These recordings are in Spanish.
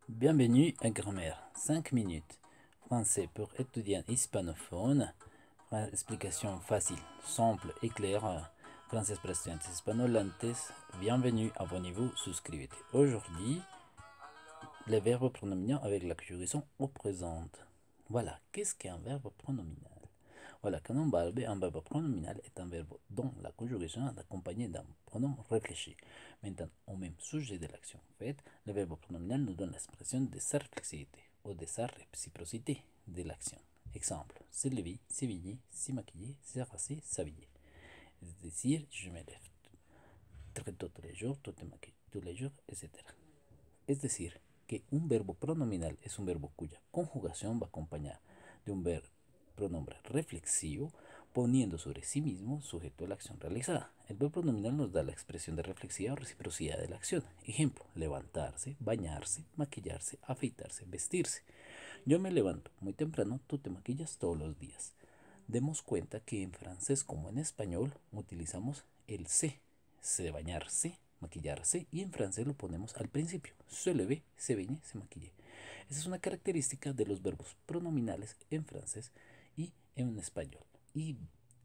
Bienvenue à Grammaire, 5 minutes. Français pour étudiants hispanophones. Explication facile, simple y clara. Français para estudiantes hispanohablantes. Bienvenue, abonnez-vous, souscrivez-vous. Aujourd'hui, les verbes pronominaux avec la conjugaison au présent. Voilà, qu'est-ce qu'un verbe pronominal? Voilà, quand on parle un verbe pronominal est un verbe dont la conjugaison est accompagnée d'un pronom réfléchi. Maintenant, au même sujet de l'action faite, le verbe pronominal nous donne l'expression de sa réflexivité ou de sa réciprocité de l'action. Exemple, se lever, s'éveiller, se maquiller, se raser, s'habiller. Es decir, je me lève très tôt tous les jours, tu te maquilles tous les jours, etc. Es decir, que un verbo pronominal es un verbo cuya conjugación va acompañada de un pronombre reflexivo poniendo sobre sí mismo sujeto a la acción realizada. El verbo pronominal nos da la expresión de reflexiva o reciprocidad de la acción. Ejemplo, levantarse, bañarse, maquillarse, afeitarse, vestirse. Yo me levanto muy temprano, tú te maquillas todos los días. Demos cuenta que en francés como en español utilizamos el se de bañarse, maquillarse, y en francés lo ponemos al principio. Se leve, se bañe, se maquille. Esa es una característica de los verbos pronominales en francés y en español. Y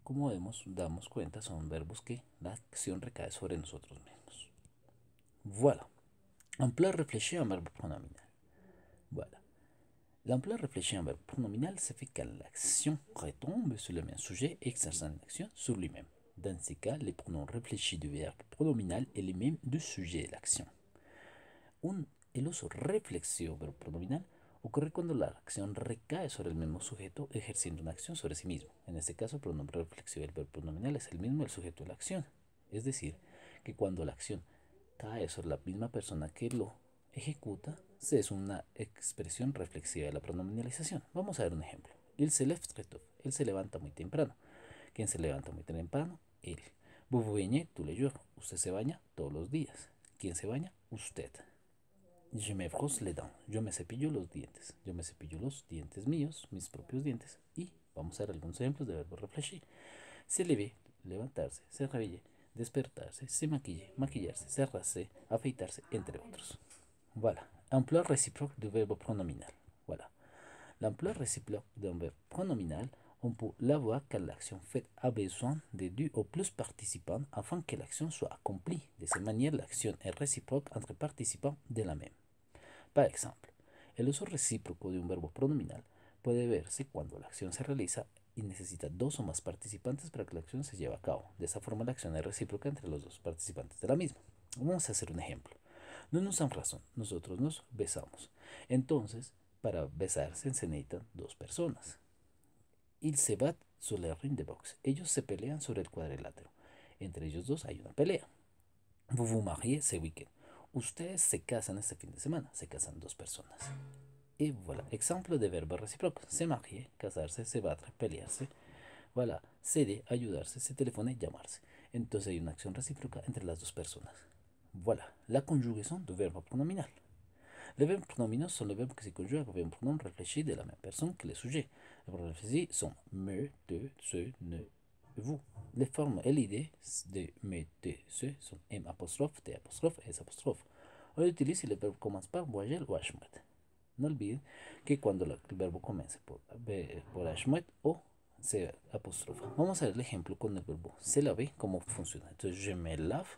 como vemos, damos cuenta, son verbos que la acción recae sobre nosotros mismos. Voilà. Emploi réfléchi en verbe pronominal. Voilà. L'emploi réfléchi en verbe pronominal se fait quand l'action retombe sur le même sujet exerçant une action sur lui-même. Dans ces cas, les pronoms réfléchis du verbe pronominal est le même du sujet de l'action. El uso reflexivo del verbo pronominal ocurre cuando la acción recae sobre el mismo sujeto ejerciendo una acción sobre sí mismo. En este caso, el pronombre reflexivo del verbo pronominal es el mismo del sujeto de la acción. Es decir, que cuando la acción cae sobre la misma persona que lo ejecuta, se es una expresión reflexiva de la pronominalización. Vamos a ver un ejemplo. Il se lève très tôt. Él se levanta muy temprano. ¿Quién se levanta muy temprano? Él. Vous vous baignez tous les jours. Usted se baña todos los días. ¿Quién se baña? Usted. Je me brosse les dents. Yo me cepillo los dientes. Yo me cepillo los dientes míos, mis propios dientes. Y vamos a ver algunos ejemplos de verbo reflexivo. Se leve, levantarse, se réveille, despertarse, se maquille, maquillarse, se rase, afeitarse, entre otros. Voilà. Emploi réciproque du verbe pronominal. Voilà. L'emploi réciproque d'un verbe pronominal, on peut l'avoir quand l'action faite a besoin de deux ou plus participants afin que l'action soit accomplie. De cette manière, l'action est réciproque entre participants de la même. Par exemple, el uso recíproco de un verbo pronominal puede verse cuando la acción se realiza y necesita dos o más participantes para que la acción se lleve a cabo. De esa forma, la acción es recíproca entre los dos participantes de la misma. Vamos a hacer un ejemplo. No nos dan razón, nosotros nos besamos. Entonces, para besarse se necesitan dos personas. Ils se battent sur le ring de boxe. Ellos se pelean sobre el cuadrilátero. Entre ellos dos hay una pelea. Vous vous mariez ce week-end. Ustedes se casan este fin de semana. Se casan dos personas. Y voilà, ejemplo de verbo recíproco. Se marier, casarse, se battre, pelearse. Voilà, ceder, ayudarse, se telefone, llamarse. Entonces hay una acción recíproca entre las dos personas. Voilà, la conjugaison du verbe pronominal. Les verbes pronominaux sont les verbes qui se conjuguent avec un pronom réfléchi de la même personne que le sujet. Les pronoms réfléchis sont me, te, ce, ne, vous. Les formes et l'idée de me, te, ce sont m apostrophe, t apostrophe, s apostrophe. On utilise si le verbe commence par voyelle o ashmuet. No olviden que cuando el verbo comience por ashmuet o se apostrofa. Vamos a ver el ejemplo con el verbo se lave, cómo funciona. Entonces, je me lave,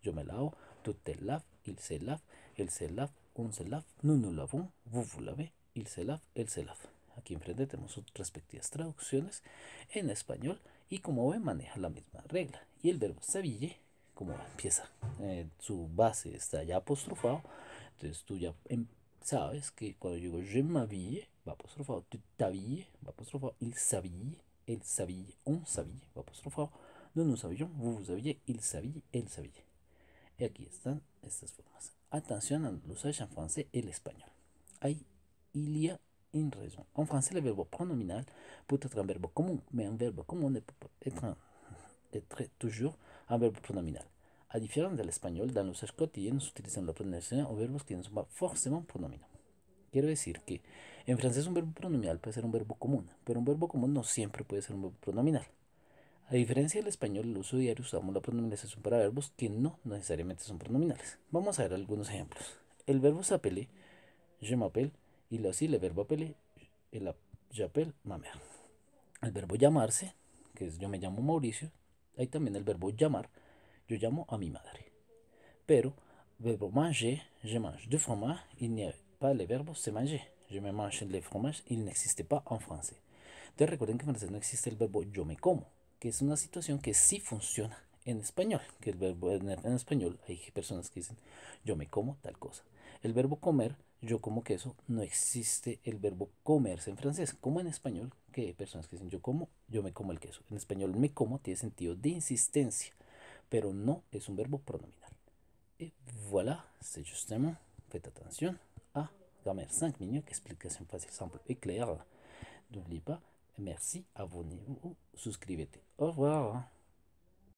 yo me lavo, tú te laves, il se lave, él se lave, on se lave, nous nous lavons, vous vous lavez, il se lave, él se lave. Aquí enfrente tenemos sus respectivas traducciones en español y como ven maneja la misma regla. Y el verbo s'habiller, como empieza, su base está ya apostrofado, entonces tú ya sabes que cuando digo je m'habille, va apostrofado, tu t'habilles, va apostrofado, il s'habille, elle s'habille, on s'habille, va apostrofado, nous nous habillons, vous vous habillez, il s'habille, elle s'habille. Y aquí están estas formas. Atención al usage en français et l'espagnol. Il y a une raison. En français, le verbe pronominal peut être un verbe commun, mais un verbe commun ne peut pas être toujours un verbe pronominal. A diferencia del español, dans l'usage quotidien, se utilizan la pronunciación o verbos que no son forcément pronominaux. Quiero decir que en francés un verbo pronominal puede ser un verbo común, pero un verbo común no siempre puede ser un verbo pronominal. A diferencia del español, el uso diario usamos la pronominalización para verbos que no necesariamente son pronominales. Vamos a ver algunos ejemplos. El verbo s'appeler, je m'appelle. Il a aussi le verbo appeler. J'appelle ma mère. El verbo llamarse, que es yo me llamo Mauricio. Hay también el verbo llamar. Yo llamo a mi madre. Pero, verbo manger, je mange du fromage. Il n'y a pas le verbo se manger. Je me mange le fromage. Il n'existe pas en français. Entonces recuerden que en francés no existe el verbo yo me como, que es una situación que sí funciona en español, que el verbo en español hay personas que dicen yo me como tal cosa. El verbo comer, yo como queso, no existe el verbo comerse en francés, como en español, que hay personas que dicen yo como, yo me como el queso. En español me como tiene sentido de insistencia, pero no es un verbo pronominal. Et voilà, c'est justement, faites attention à grammaire 5 minutes, explication facile, simple et claire. N'oubliez pas. Merci, abonnez-vous, souscrivez-vous. Au revoir.